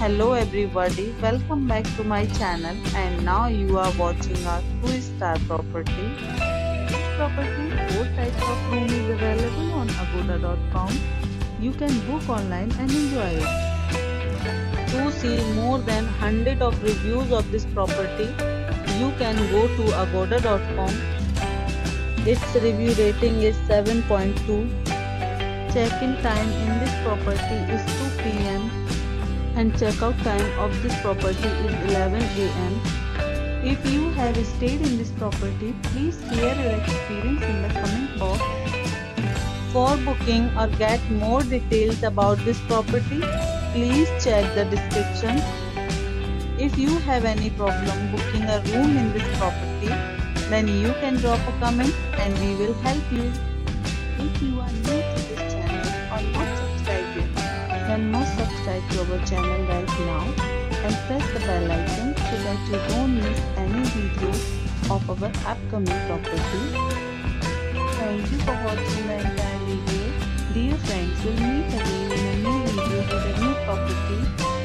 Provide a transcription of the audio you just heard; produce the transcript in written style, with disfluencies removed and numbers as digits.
Hello everybody, welcome back to my channel and now you are watching a 2-star property. This property 4 types of room is available on agoda.com. You can book online and enjoy it. To see more than 100 of reviews of this property, you can go to agoda.com. Its review rating is 7.2. Check-in time in this property is 2 p.m. and checkout time of this property is 11 am. If you have stayed in this property, please share your experience in the comment box. For booking or get more details about this property, please check the description. If you have any problem booking a room in this property, then you can drop a comment and we will help you. If you are new to this channel or not subscribed yet, then must subscribe to our channel right now and press the bell icon so that you don't miss any video of our upcoming property. Thank you for watching the entire video. Dear friends, we'll meet again in a new video with a new property.